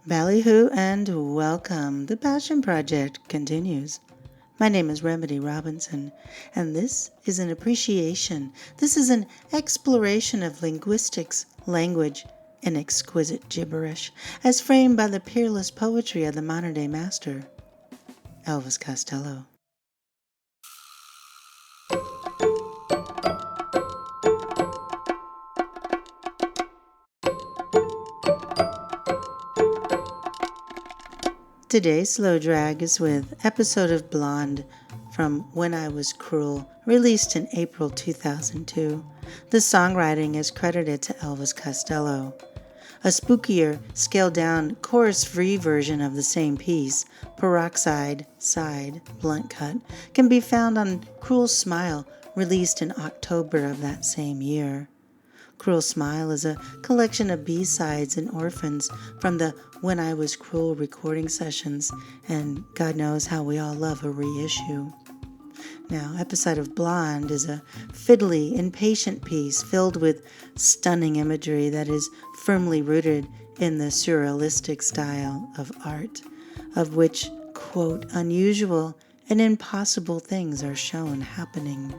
Ballyhoo and welcome. The Passion Project continues. My name is Remedy Robinson, and this is an appreciation. This is an exploration of linguistics, language, and exquisite gibberish, as framed by the peerless poetry of the modern-day master, Elvis Costello. Today's slow drag is with episode of Blonde from When I Was Cruel, released in April 2002. The songwriting is credited to Elvis Costello. A spookier, scaled-down, chorus-free version of the same piece, Peroxide, Side, Blunt Cut, can be found on Cruel Smile, released in October of that same year. Cruel Smile is a collection of B-sides and orphans from the When I Was Cruel recording sessions, and God knows how we all love a reissue. Now, episode of Blonde is a fiddly, impatient piece filled with stunning imagery that is firmly rooted in the surrealistic style of art, of which, quote, unusual and impossible things are shown happening.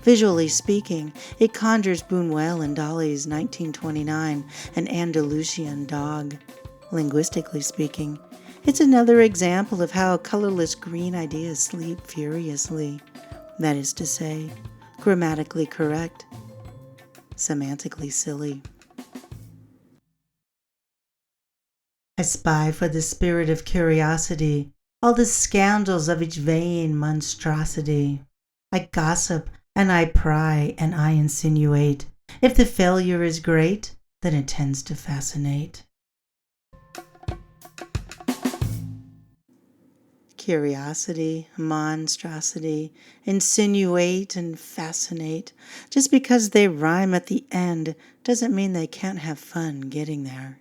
Visually speaking, it conjures Buñuel and Dali's 1929 An Andalusian Dog. Linguistically speaking, it's another example of how colorless green ideas sleep furiously. That is to say, grammatically correct, semantically silly. I spy for the spirit of curiosity, all the scandals of each vain monstrosity. I gossip and I pry and I insinuate. If the failure is great, then it tends to fascinate. Curiosity, monstrosity, insinuate, and fascinate. Just because they rhyme at the end doesn't mean they can't have fun getting there.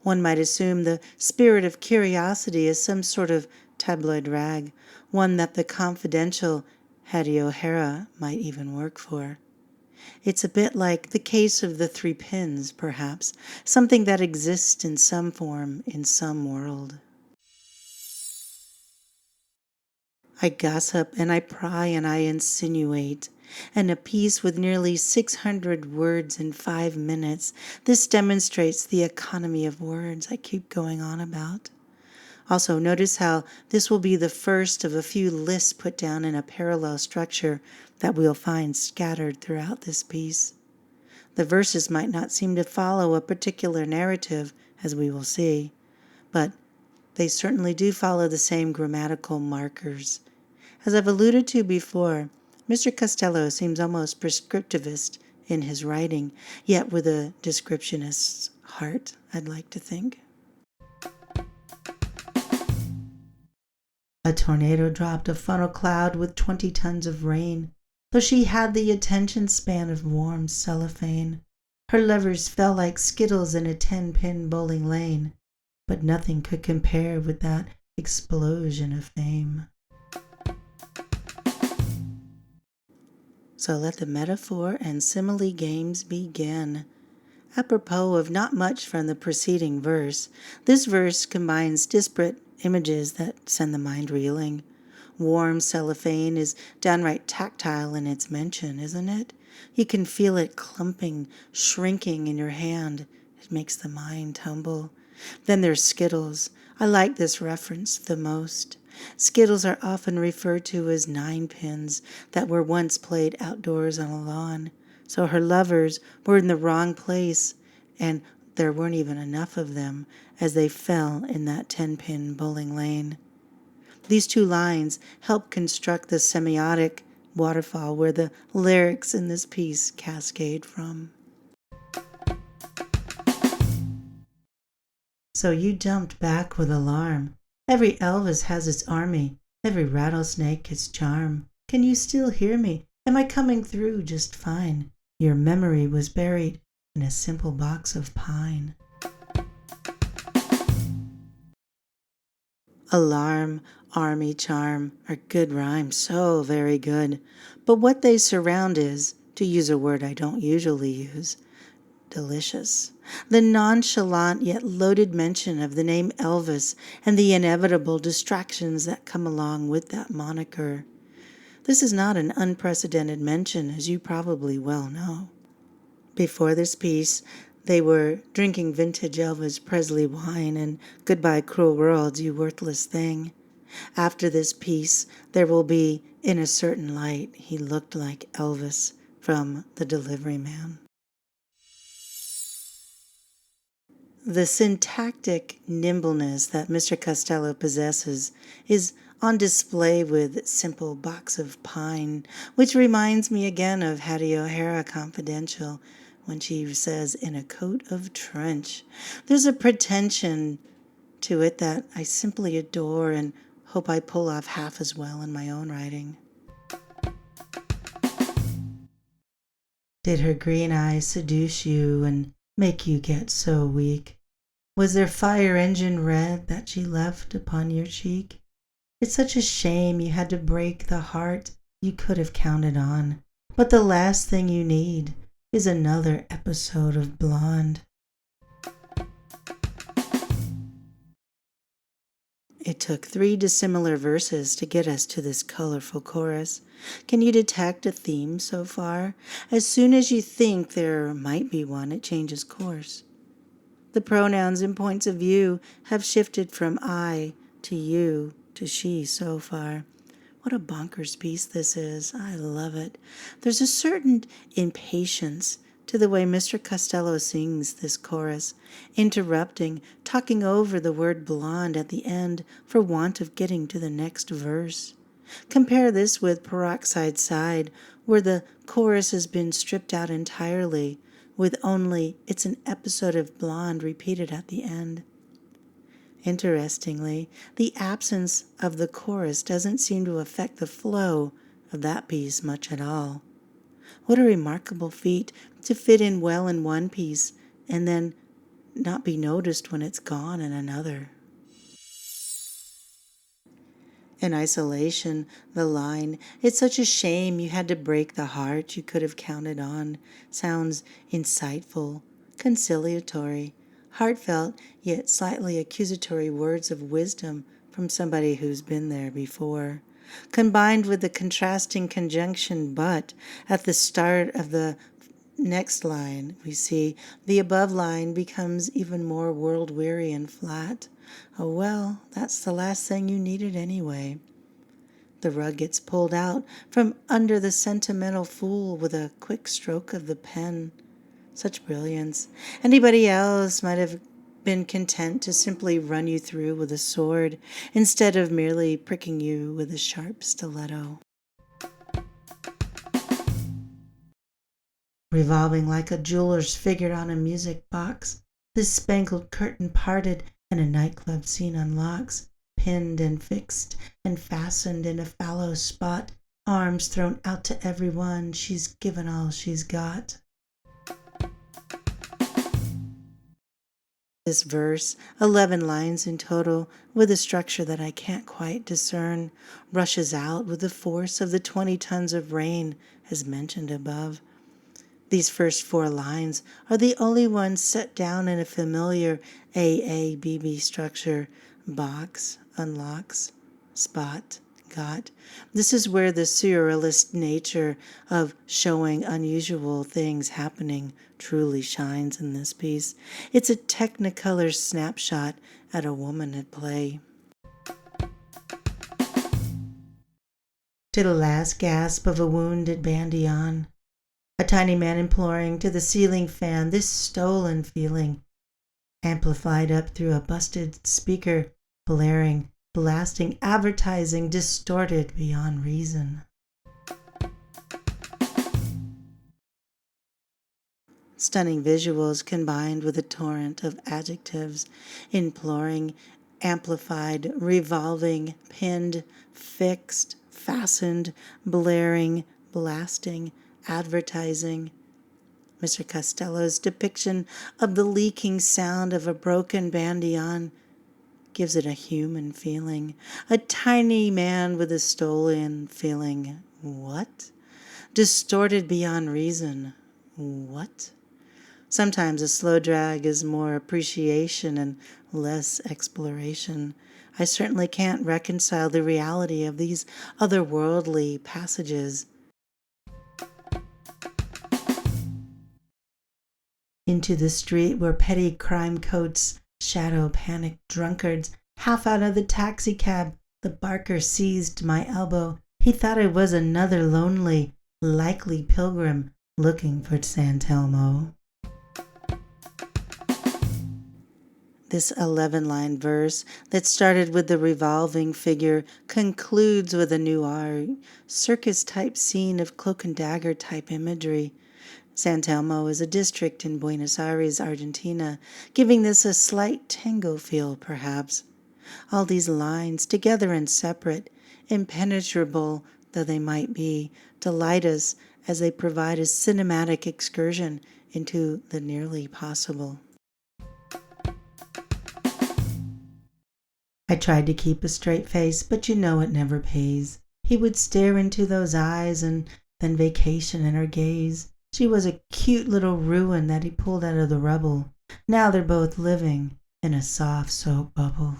One might assume the spirit of curiosity is some sort of tabloid rag, one that the confidential Hattie O'Hara might even work for. It's a bit like the case of the 3 pins, perhaps, something that exists in some form in some world. I gossip and I pry and I insinuate, and a piece with nearly 600 words in 5 minutes. This demonstrates the economy of words I keep going on about. Also, notice how this will be the first of a few lists put down in a parallel structure that we'll find scattered throughout this piece. The verses might not seem to follow a particular narrative, as we will see, but they certainly do follow the same grammatical markers. As I've alluded to before, Mr. Costello seems almost prescriptivist in his writing, yet with a descriptionist's heart, I'd like to think. A tornado dropped a funnel cloud with 20 tons of rain, though she had the attention span of warm cellophane. Her levers fell like Skittles in a 10-pin bowling lane, but nothing could compare with that explosion of fame. So let the metaphor and simile games begin. Apropos of not much from the preceding verse, this verse combines disparate images that send the mind reeling. Warm cellophane is downright tactile in its mention, isn't it? You can feel it clumping, shrinking in your hand. It makes the mind tumble. Then there's Skittles. I like this reference the most. Skittles are often referred to as 9 pins that were once played outdoors on a lawn. So her lovers were in the wrong place, and there weren't even enough of them as they fell in that 10-pin bowling lane. These 2 lines help construct the semiotic waterfall where the lyrics in this piece cascade from. So you jumped back with alarm. Every Elvis has its army, every rattlesnake its charm. Can you still hear me? Am I coming through just fine? Your memory was buried in a simple box of pine. Alarm, army, charm are good rhymes, so very good. But what they surround is, to use a word I don't usually use, delicious. The nonchalant yet loaded mention of the name Elvis and the inevitable distractions that come along with that moniker. This is not an unprecedented mention, as you probably well know. Before this piece, they were drinking vintage Elvis Presley wine and Goodbye Cruel World, You Worthless Thing. After this piece, there will be In a Certain Light, He Looked Like Elvis from The Delivery Man. The syntactic nimbleness that Mr. Costello possesses is on display with Simple Box of Pine, which reminds me again of Hattie O'Hara Confidential when she says, in a coat of trench. There's a pretension to it that I simply adore and hope I pull off half as well in my own writing. Did her green eyes seduce you and make you get so weak? Was there fire engine red that she left upon your cheek? It's such a shame you had to break the heart you could have counted on. But the last thing you need is another episode of Blonde. It took 3 dissimilar verses to get us to this colorful chorus. Can you detect a theme so far? As soon as you think there might be one, it changes course. The pronouns and points of view have shifted from I to you to she so far. What a bonkers piece this is. I love it. There's a certain impatience to the way Mr. Costello sings this chorus, interrupting, talking over the word blonde at the end for want of getting to the next verse. Compare this with Peroxide Side, where the chorus has been stripped out entirely, with only "It's an episode of Blonde" repeated at the end. Interestingly, the absence of the chorus doesn't seem to affect the flow of that piece much at all. What a remarkable feat to fit in well in one piece and then not be noticed when it's gone in another. In isolation, the line, "It's such a shame you had to break the heart you could have counted on," sounds insightful, conciliatory, heartfelt, yet slightly accusatory words of wisdom from somebody who's been there before. Combined with the contrasting conjunction "but" at the start of the next line, we see the above line becomes even more world-weary and flat. Oh well, that's the last thing you needed anyway. The rug gets pulled out from under the sentimental fool with a quick stroke of the pen. Such brilliance. Anybody else might have been content to simply run you through with a sword instead of merely pricking you with a sharp stiletto. Revolving like a jeweler's figure on a music box, this spangled curtain parted and a nightclub scene unlocks, pinned and fixed and fastened in a fallow spot, arms thrown out to everyone, she's given all she's got. This verse, 11 lines in total, with a structure that I can't quite discern, rushes out with the force of the 20 tons of rain, as mentioned above. These first 4 lines are the only ones set down in a familiar AABB structure: box, unlocks, spot, got. This is where the surrealist nature of showing unusual things happening truly shines in this piece. It's a technicolor snapshot at a woman at play. To the last gasp of a wounded bandion, a tiny man imploring to the ceiling fan this stolen feeling, amplified up through a busted speaker, blaring, blasting, advertising, distorted beyond reason. Stunning visuals combined with a torrent of adjectives, imploring, amplified, revolving, pinned, fixed, fastened, blaring, blasting, advertising. Mr. Costello's depiction of the leaking sound of a broken bandion gives it a human feeling. A tiny man with a stolen feeling. What? Distorted beyond reason. What? Sometimes a slow drag is more appreciation and less exploration. I certainly can't reconcile the reality of these otherworldly passages. Into the street where petty crime coats shadow panicked drunkards. Half out of the taxicab, the barker seized my elbow. He thought I was another lonely, likely pilgrim looking for San Telmo. This 11-line verse that started with the revolving figure concludes with a noir, circus-type scene of cloak and dagger type imagery. San Telmo is a district in Buenos Aires, Argentina, giving this a slight tango feel, perhaps. All these lines, together and separate, impenetrable though they might be, delight us as they provide a cinematic excursion into the nearly possible. I tried to keep a straight face, but you know it never pays. He would stare into those eyes and then vacation in her gaze. She was a cute little ruin that he pulled out of the rubble. Now they're both living in a soft soap bubble.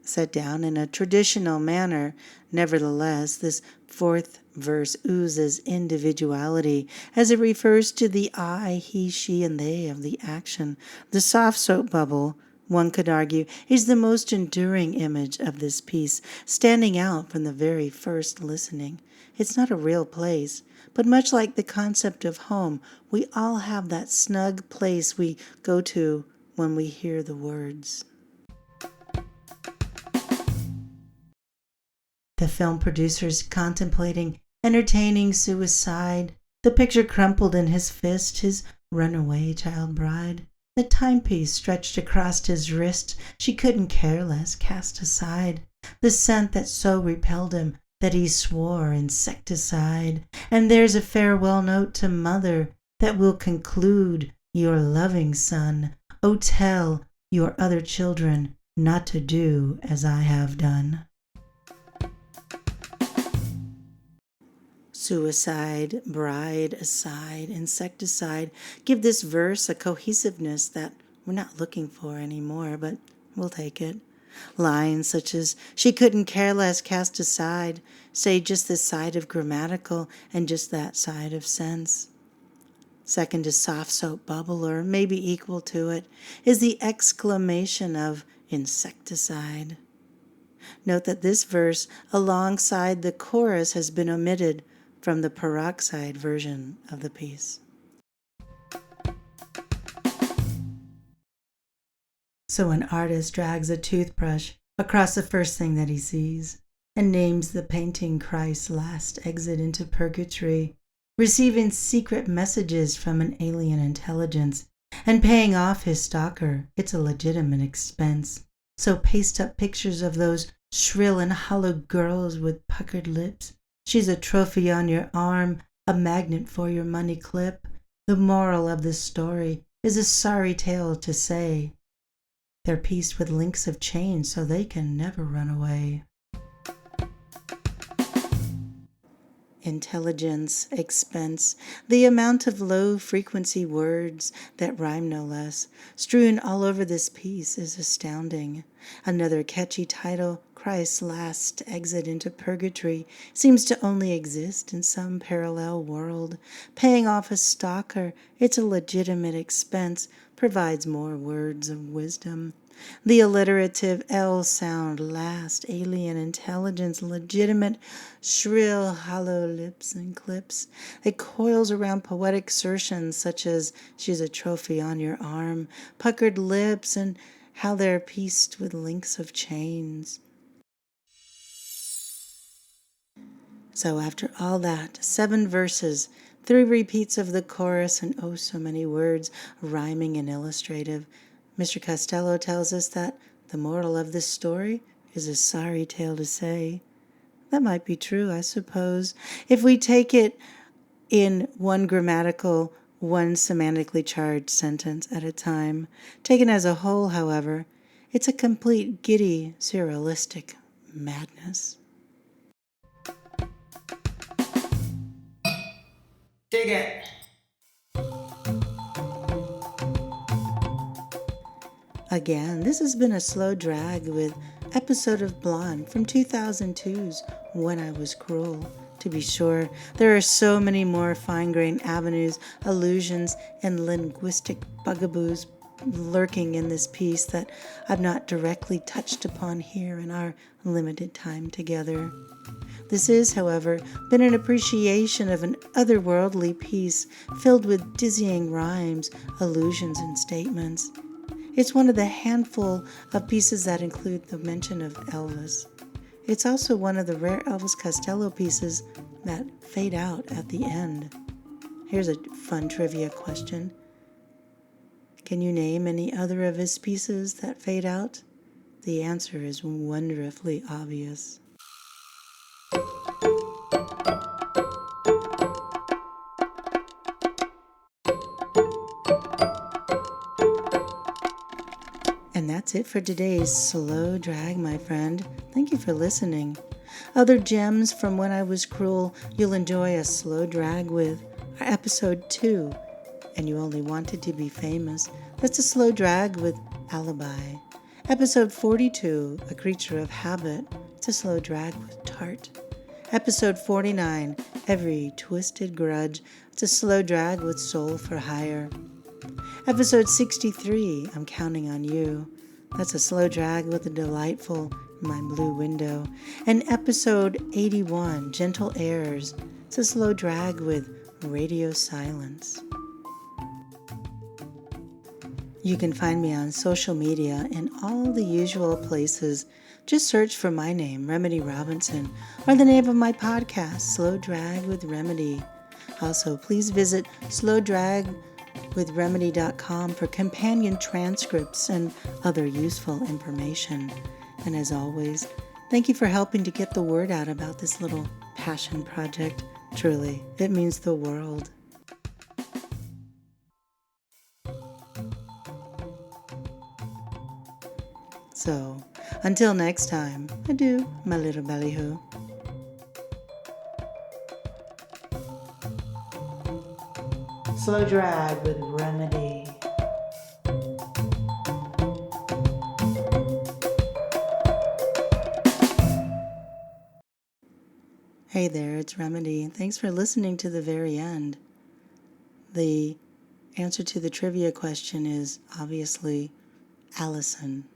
Set down in a traditional manner, nevertheless, this fourth verse oozes individuality as it refers to the I, he, she, and they of the action. The soft soap bubble, one could argue, is the most enduring image of this piece, standing out from the very first listening. It's not a real place, but much like the concept of home, we all have that snug place we go to when we hear the words. The film producer's contemplating entertaining suicide. The picture crumpled in his fist, his runaway child bride. The timepiece stretched across his wrist, she couldn't care less, cast aside. The scent that so repelled him that he swore insecticide. And there's a farewell note to mother that will conclude your loving son. Oh, tell your other children not to do as I have done. Suicide, bride, aside, insecticide give this verse a cohesiveness that we're not looking for anymore, but we'll take it. Lines such as, she couldn't care less, cast aside, say just this side of grammatical and just that side of sense. Second to soft soap bubble, or maybe equal to it, is the exclamation of insecticide. Note that this verse alongside the chorus has been omitted from the peroxide version of the piece. So an artist drags a toothbrush across the first thing that he sees and names the painting Christ's last exit into purgatory, receiving secret messages from an alien intelligence and paying off his stalker. It's a legitimate expense. So paste up pictures of those shrill and hollow girls with puckered lips. She's a trophy on your arm, a magnet for your money clip. The moral of this story is a sorry tale to say. They're pieced with links of chain so they can never run away. Intelligence, expense, the amount of low-frequency words that rhyme no less, strewn all over this piece is astounding. Another catchy title, Christ's last exit into purgatory, seems to only exist in some parallel world. Paying off a stalker, it's a legitimate expense, provides more words of wisdom. The alliterative L sound, last, alien intelligence, legitimate, shrill, hollow lips and clips. It coils around poetic assertions such as, she's a trophy on your arm, puckered lips, and how they're pieced with links of chains. So after all that, 7 verses, 3 repeats of the chorus, and oh so many words, rhyming and illustrative, Mr. Costello tells us that the moral of this story is a sorry tale to say. That might be true, I suppose, if we take it in one grammatical, one semantically charged sentence at a time. Taken as a whole, however, it's a complete giddy, surrealistic madness. Dig it. Again, this has been a slow drag with episode of Blonde from 2002's When I Was Cruel. To be sure, there are so many more fine-grained avenues, allusions, and linguistic bugaboos lurking in this piece that I've not directly touched upon here in our limited time together. This is, however, been an appreciation of an otherworldly piece filled with dizzying rhymes, allusions, and statements. It's one of the handful of pieces that include the mention of Elvis. It's also one of the rare Elvis Costello pieces that fade out at the end. Here's a fun trivia question. Can you name any other of his pieces that fade out? The answer is wonderfully obvious. And that's it for today's slow drag, my friend. Thank you for listening. Other gems from When I Was Cruel you'll enjoy a slow drag with are episode 2, And You Only Wanted to Be Famous. That's a slow drag with Alibi. Episode 42, A Creature of Habit. It's a slow drag with Tart. Episode 49, Every Twisted Grudge. It's a slow drag with Soul for Hire. Episode 63, I'm Counting on You. That's a slow drag with a delightful My Blue Window. And episode 81, Gentle Airs. It's a slow drag with Radio Silence. You can find me on social media in all the usual places. Just search for my name, Remedy Robinson, or the name of my podcast, Slow Drag with Remedy. Also, please visit slowdragwithremedy.com for companion transcripts and other useful information. And as always, thank you for helping to get the word out about this little passion project. Truly, it means the world. So, until next time, adieu, my little ballyhoo. Slow drag with Remedy. Hey there, it's Remedy. Thanks for listening to the very end. The answer to the trivia question is obviously Allison.